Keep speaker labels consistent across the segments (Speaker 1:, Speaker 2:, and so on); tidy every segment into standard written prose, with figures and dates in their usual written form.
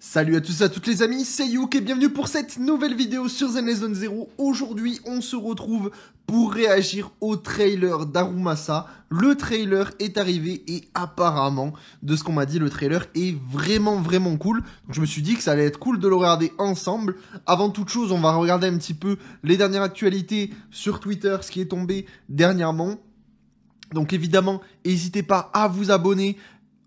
Speaker 1: Salut à tous et à toutes les amis, c'est Youk et bienvenue pour cette nouvelle vidéo sur Zenless Zone Zero. Aujourd'hui, on se retrouve pour réagir au trailer d'Arumasa. Le trailer est arrivé et apparemment, de ce qu'on m'a dit, le trailer est vraiment cool. Donc je me suis dit que ça allait être cool de le regarder ensemble. Avant toute chose, on va regarder un petit peu les dernières actualités sur Twitter, ce qui est tombé dernièrement. Donc évidemment, n'hésitez pas à vous abonner.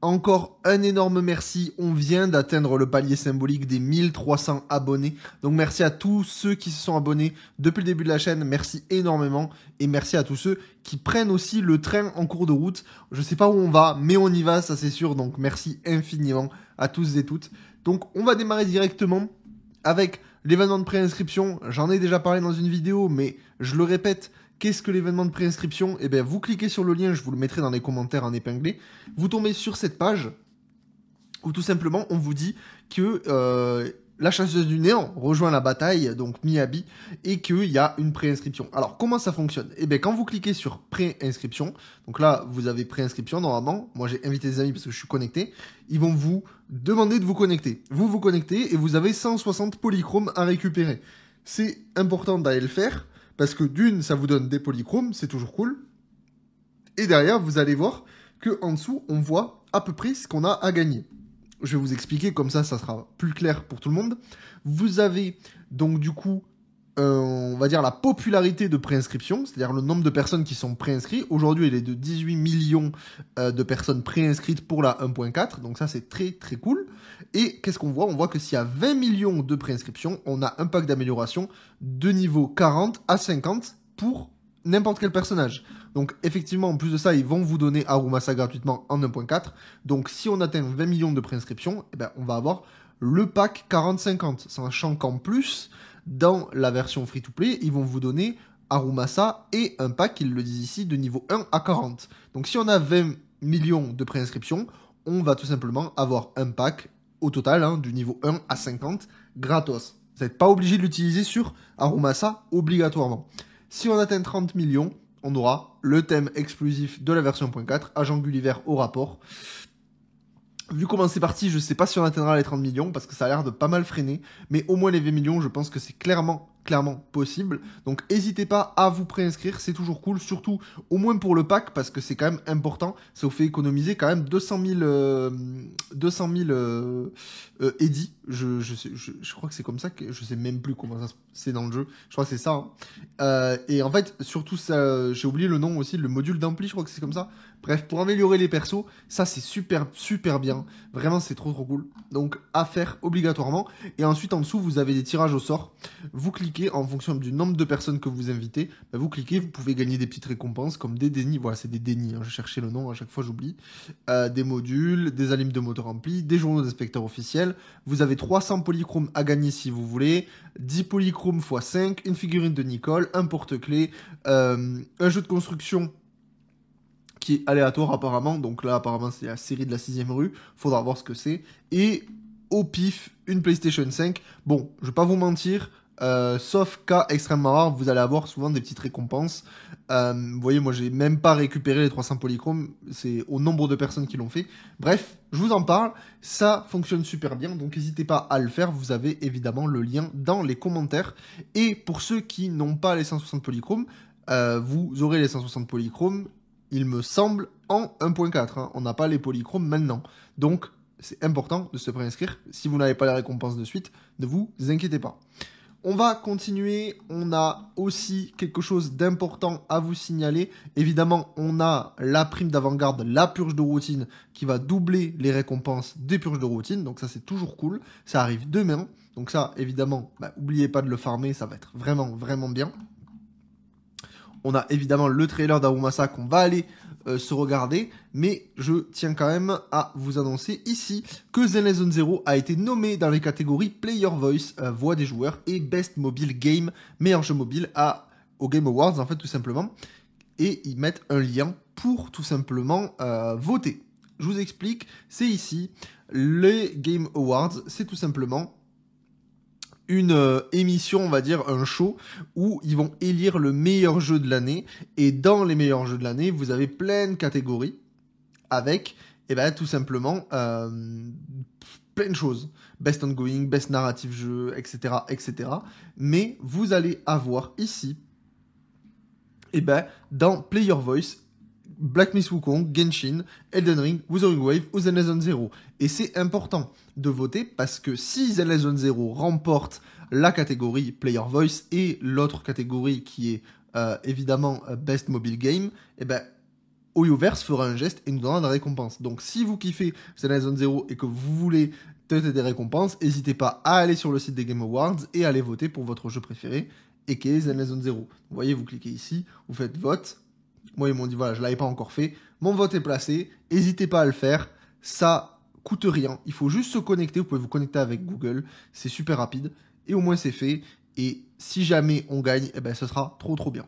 Speaker 1: Encore un énorme merci, on vient d'atteindre le palier symbolique des 1300 abonnés. Donc merci à tous ceux qui se sont abonnés depuis le début de la chaîne, merci énormément. Et merci à tous ceux qui prennent aussi le train en cours de route. Je sais pas où on va, mais on y va, ça c'est sûr. Donc merci infiniment à tous et toutes. Donc on va démarrer directement avec l'événement de préinscription. J'en ai déjà parlé dans une vidéo, mais je le répète. Qu'est-ce que l'événement de préinscription? Eh bien, vous cliquez sur le lien, je vous le mettrai dans les commentaires en épinglé. Vous tombez sur cette page où tout simplement on vous dit que la chasseuse du néant rejoint la bataille, donc Miyabi, et qu'il y a une préinscription. Alors, comment ça fonctionne? Eh bien, quand vous cliquez sur préinscription, donc là, vous avez préinscription normalement. Moi, j'ai invité des amis parce que je suis connecté. Ils vont vous demander de vous connecter. Vous vous connectez et vous avez 160 polychromes à récupérer. C'est important d'aller le faire. Parce que d'une, ça vous donne des polychromes, c'est toujours cool. Et derrière, vous allez voir que en dessous, on voit à peu près ce qu'on a à gagner. Je vais vous expliquer, comme ça sera plus clair pour tout le monde. Vous avez donc du coup, on va dire la popularité de préinscription, c'est-à-dire le nombre de personnes qui sont préinscrites. Aujourd'hui, il est de 18 millions de personnes préinscrites pour la 1.4, donc ça c'est très cool. Et qu'est-ce qu'on voit? On voit que s'il y a 20 millions de préinscriptions, on a un pack d'amélioration de niveau 40 à 50 pour n'importe quel personnage. Donc effectivement, en plus de ça, ils vont vous donner Arumasa gratuitement en 1.4. Donc si on atteint 20 millions de préinscriptions, eh ben, on va avoir le pack 40-50. Sachant qu'en plus, dans la version free-to-play, ils vont vous donner Arumasa et un pack, ils le disent ici, de niveau 1 à 40. Donc si on a 20 millions de préinscriptions, on va tout simplement avoir un pack au total, du niveau 1 à 50, gratos. Vous n'êtes pas obligé de l'utiliser sur Arumasa obligatoirement. Si on atteint 30 millions, on aura le thème exclusif de la version 1.4, Agent Gulliver au rapport. Vu comment c'est parti, je ne sais pas si on atteindra les 30 millions, parce que ça a l'air de pas mal freiner, mais au moins les 20 millions, je pense que c'est clairement possible. Donc n'hésitez pas à vous préinscrire, c'est toujours cool, surtout au moins pour le pack, parce que c'est quand même important, ça vous fait économiser quand même 200 000 edits, je crois que c'est comme ça, que je sais même plus comment c'est dans le jeu, je crois que c'est ça. Et en fait, surtout ça, j'ai oublié le nom aussi, le module d'ampli, je crois que c'est comme ça. Bref, pour améliorer les persos, ça c'est super bien, vraiment c'est trop cool. Donc à faire obligatoirement. Et ensuite en dessous, vous avez des tirages au sort. Vous cliquez en fonction du nombre de personnes que vous invitez. Bah, vous cliquez, vous pouvez gagner des petites récompenses comme des dénis. Voilà, c'est des dénis, je cherchais le nom, à chaque fois j'oublie. Des modules, des alimes de moteur remplis, des journaux d'inspecteurs officiels. Vous avez 300 polychromes à gagner si vous voulez. 10 polychromes x 5, une figurine de Nicole, un porte-clés, un jeu de construction qui est aléatoire apparemment, donc là apparemment c'est la série de la 6ème rue, faudra voir ce que c'est, et au pif, une PlayStation 5, bon, je vais pas vous mentir, sauf cas extrêmement rare, vous allez avoir souvent des petites récompenses, vous voyez, moi j'ai même pas récupéré les 300 polychromes, c'est au nombre de personnes qui l'ont fait, bref, je vous en parle, ça fonctionne super bien, donc n'hésitez pas à le faire, vous avez évidemment le lien dans les commentaires, et pour ceux qui n'ont pas les 160 polychromes, vous aurez les 160 polychromes, il me semble, en 1.4. On n'a pas les polychromes maintenant. Donc, c'est important de se préinscrire. Si vous n'avez pas les récompenses de suite, ne vous inquiétez pas. On va continuer. On a aussi quelque chose d'important à vous signaler. Évidemment, on a la prime d'avant-garde, la purge de routine, qui va doubler les récompenses des purges de routine. Donc ça, c'est toujours cool. Ça arrive demain. Donc ça, évidemment, n'oubliez pas de le farmer. Ça va être vraiment bien. On a évidemment le trailer d'Arumasa qu'on va aller se regarder, mais je tiens quand même à vous annoncer ici que Zenless Zone Zero a été nommé dans les catégories Player Voice, voix des joueurs, et Best Mobile Game, meilleur jeu mobile, au Game Awards en fait tout simplement, et ils mettent un lien pour tout simplement voter. Je vous explique, c'est ici, les Game Awards, c'est tout simplement une émission, on va dire, un show, où ils vont élire le meilleur jeu de l'année, et dans les meilleurs jeux de l'année, vous avez plein de catégories, avec, tout simplement, plein de choses. Best ongoing, best narrative jeu, etc., etc. Mais vous allez avoir ici, et ben, dans Player Voice, Black Myth Wukong, Genshin, Elden Ring, Wuthering Wave ou Zenless Zone Zero. Et c'est important de voter parce que si Zenless Zone Zero remporte la catégorie Player Voice et l'autre catégorie qui est évidemment Best Mobile Game, et ben Oyoverse fera un geste et nous donnera des récompenses. Donc si vous kiffez Zenless Zone Zero et que vous voulez tenter des récompenses, n'hésitez pas à aller sur le site des Game Awards et à aller voter pour votre jeu préféré et qui est Zenless Zone Zero. Vous voyez, vous cliquez ici, vous faites vote. Moi, ils m'ont dit, voilà, je ne l'avais pas encore fait. Mon vote est placé. N'hésitez pas à le faire. Ça coûte rien. Il faut juste se connecter. Vous pouvez vous connecter avec Google. C'est super rapide. Et au moins, c'est fait. Et si jamais on gagne, eh ben, ce sera trop, trop bien.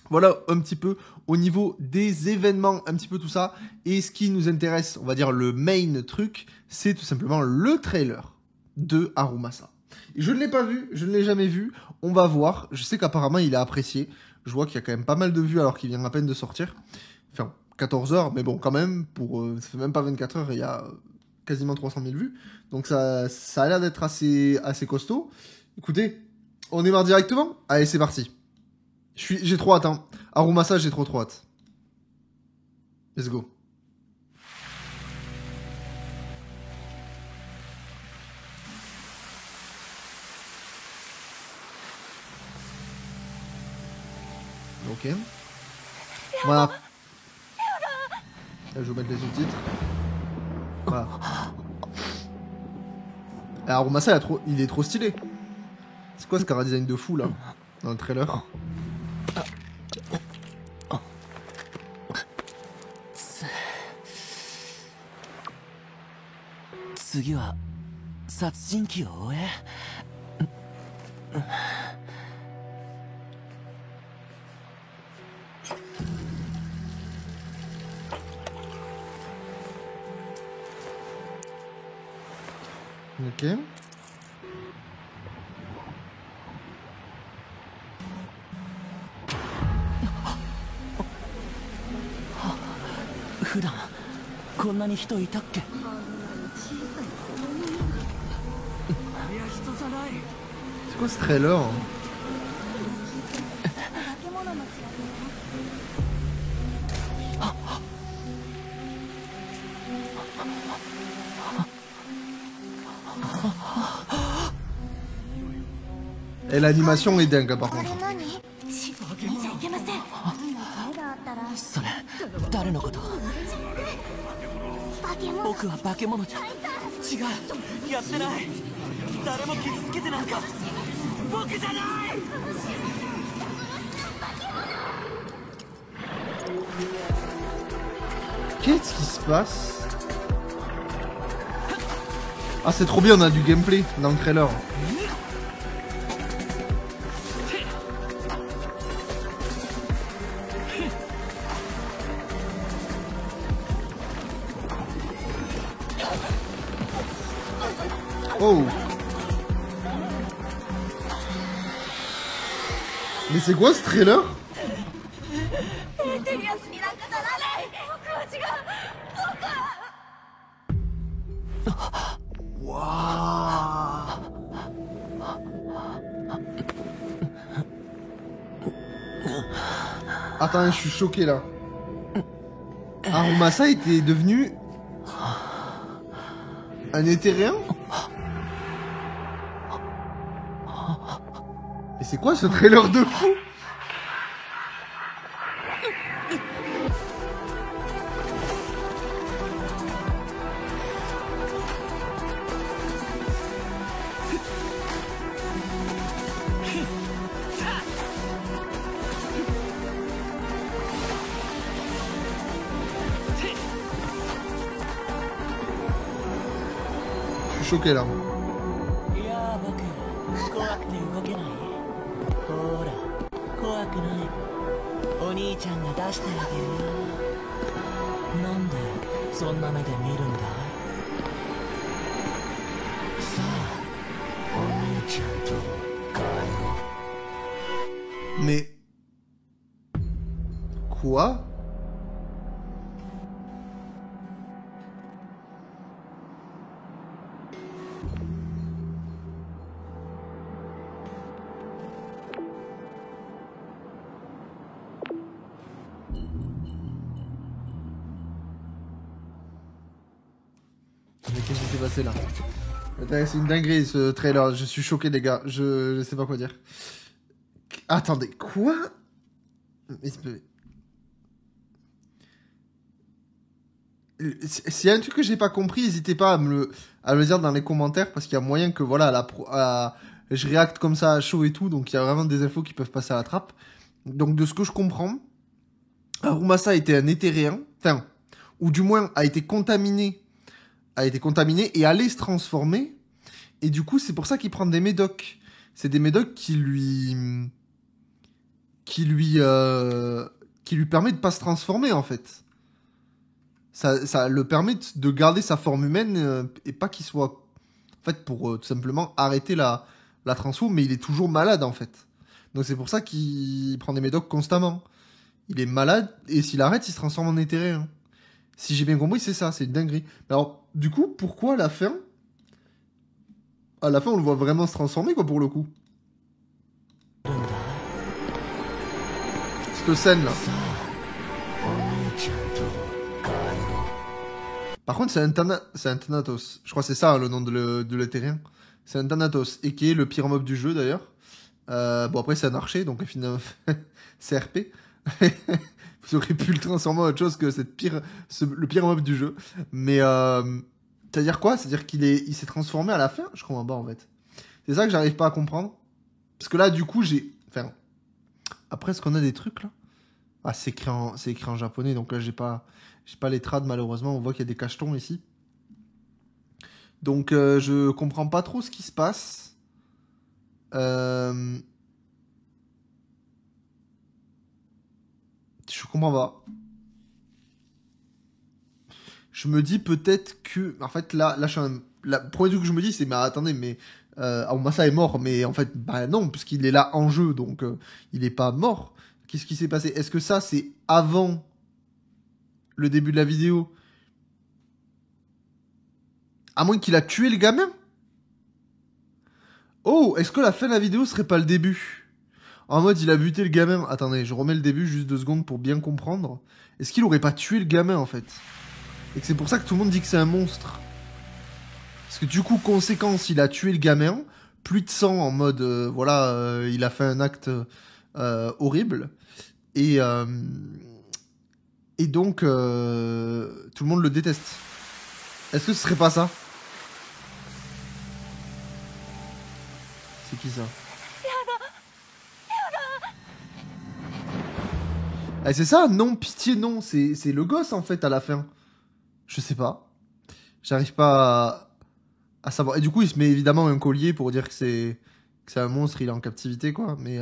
Speaker 1: Voilà un petit peu au niveau des événements, un petit peu tout ça. Et ce qui nous intéresse, on va dire le main truc, c'est tout simplement le trailer de Harumasa. Je ne l'ai pas vu, je ne l'ai jamais vu. On va voir. Je sais qu'apparemment, il est apprécié. Je vois qu'il y a quand même pas mal de vues alors qu'il vient à peine de sortir. Enfin, 14 heures, mais bon, quand même, ça fait même pas 24 heures et il y a quasiment 300 000 vues. Donc ça a l'air d'être assez costaud. Écoutez, on démarre directement. Allez, c'est parti. J'ai trop hâte, hein. Harumasa, j'ai trop hâte. Let's go. Ok. Voilà. Là, je vais vous mettre les sous-titres. Voilà. Et Harumasa, il est trop stylé. C'est quoi ce cara design de fou là dans le trailer? Ok. C'est quoi ce trailer hein? Et l'animation est dingue par contre. Qu'est-ce qui se passe? Ah c'est trop bien, on a du gameplay dans le trailer. Oh. Mais c'est quoi ce trailer? Attends, je suis choqué là. Harumasa était devenu un éthérien? Mais c'est quoi ce trailer de fou? Je suis choqué là. Mais... Quoi? passé là. C'est une dinguerie ce trailer, je suis choqué les gars, je sais pas quoi dire. Attendez, quoi? S'il y a un truc que j'ai pas compris, n'hésitez pas à me le dire dans les commentaires, parce qu'il y a moyen que voilà, je réacte comme ça à chaud et tout, donc il y a vraiment des infos qui peuvent passer à la trappe. Donc de ce que je comprends, Arumasa était un éthéréen, enfin, ou du moins a été contaminé et allait se transformer, et du coup c'est pour ça qu'il prend des médocs. C'est des médocs qui lui permet de pas se transformer en fait. Ça le permet de garder sa forme humaine et pas qu'il soit en fait pour tout simplement arrêter la transfo, mais il est toujours malade en fait. Donc c'est pour ça qu'il prend des médocs constamment. Il est malade et s'il arrête, il se transforme en éthéré. Hein. Si j'ai bien compris, c'est ça, c'est une dinguerie. Alors du coup, pourquoi à la fin on le voit vraiment se transformer quoi pour le coup. Cette scène là. Par contre, c'est un Thanatos. Je crois que c'est ça le nom de l'éthérien. C'est un Thanatos. Et qui est le pire mob du jeu d'ailleurs. Bon, après, c'est un archer, donc finalement, c'est RP. Vous auriez pu le transformer en autre chose que le pire mob du jeu. Mais, c'est-à-dire quoi? C'est-à-dire il s'est transformé à la fin? Je comprends pas en fait. C'est ça que j'arrive pas à comprendre. Parce que là, du coup, enfin. Après, est-ce qu'on a des trucs là? Ah, c'est écrit en japonais, donc là, j'ai pas les trades malheureusement. On voit qu'il y a des cachetons ici. Donc, je comprends pas trop ce qui se passe. Je comprends pas. Je me dis peut-être que... En fait, là je suis le premier truc que je me dis, c'est... Mais attendez, mais... Arumasa est mort, mais en fait, bah non, puisqu'il est là en jeu, donc il est pas mort. Qu'est-ce qui s'est passé? Est-ce que ça, c'est avant le début de la vidéo? À moins qu'il a tué le gamin? Oh, est-ce que la fin de la vidéo serait pas le début? En mode, il a buté le gamin. Attendez, je remets le début juste 2 secondes pour bien comprendre. Est-ce qu'il aurait pas tué le gamin, en fait? Et que c'est pour ça que tout le monde dit que c'est un monstre. Parce que du coup, conséquence, il a tué le gamin. Plus de sang en mode, voilà, il a fait un acte horrible. Et donc, tout le monde le déteste. Est-ce que ce serait pas ça? C'est qui ça? Ah, c'est ça? Non, pitié, non. C'est le gosse, en fait, à la fin. Je sais pas. J'arrive pas à savoir. Et du coup, il se met évidemment un collier pour dire que c'est un monstre, il est en captivité, quoi. Mais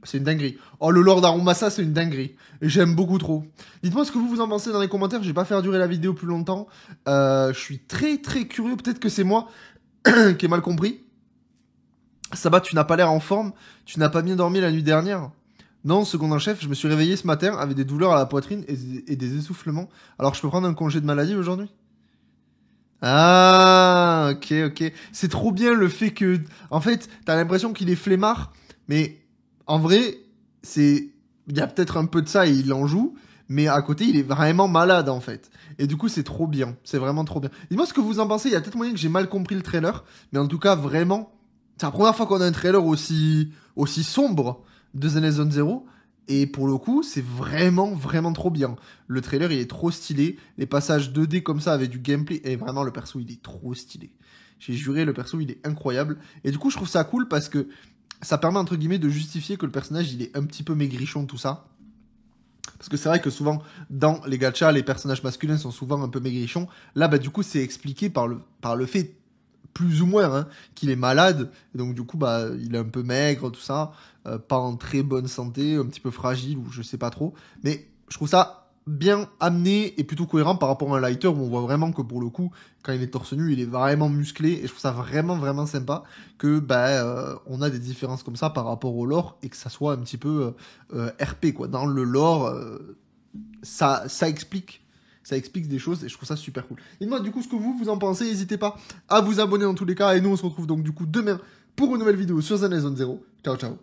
Speaker 1: c'est une dinguerie. Oh, le lore d'Arumasa, c'est une dinguerie. Et j'aime beaucoup trop. Dites-moi ce que vous en pensez dans les commentaires. Je vais pas faire durer la vidéo plus longtemps. Je suis très très curieux. Peut-être que c'est moi qui ai mal compris. Sabat, tu n'as pas l'air en forme. Tu n'as pas bien dormi la nuit dernière. Non, seconde en chef, je me suis réveillé ce matin avec des douleurs à la poitrine et des essoufflements. Alors je peux prendre un congé de maladie aujourd'hui? Ah, ok, ok. C'est trop bien le fait que... En fait, t'as l'impression qu'il est flemmard, mais en vrai, il y a peut-être un peu de ça et il en joue, mais à côté, il est vraiment malade, en fait. Et du coup, c'est trop bien. C'est vraiment trop bien. Dis-moi ce que vous en pensez. Il y a peut-être moyen que j'ai mal compris le trailer, mais en tout cas, vraiment, c'est la première fois qu'on a un trailer aussi sombre de Zenless Zone Zero. Et pour le coup, c'est vraiment, vraiment trop bien. Le trailer, il est trop stylé. Les passages 2D comme ça avec du gameplay. Et vraiment, le perso, il est trop stylé. J'ai juré, le perso, il est incroyable. Et du coup, je trouve ça cool parce que ça permet, entre guillemets, de justifier que le personnage, il est un petit peu maigrichon, tout ça. Parce que c'est vrai que souvent, dans les gachas, les personnages masculins sont souvent un peu maigrichons. Là, bah, du coup, c'est expliqué par le fait, plus ou moins, hein, qu'il est malade. Et donc, du coup, bah, il est un peu maigre, tout ça. Pas en très bonne santé, un petit peu fragile, ou je sais pas trop. Mais je trouve ça bien amené et plutôt cohérent par rapport à un lighter où on voit vraiment que pour le coup, quand il est torse nu, il est vraiment musclé. Et je trouve ça vraiment, vraiment sympa que bah, on a des différences comme ça par rapport au lore et que ça soit un petit peu RP, quoi. Dans le lore, ça explique. Ça explique des choses et je trouve ça super cool. Et moi, du coup, ce que vous en pensez, n'hésitez pas à vous abonner dans tous les cas. Et nous, on se retrouve donc du coup demain pour une nouvelle vidéo sur Zenless Zone Zero. Ciao, ciao.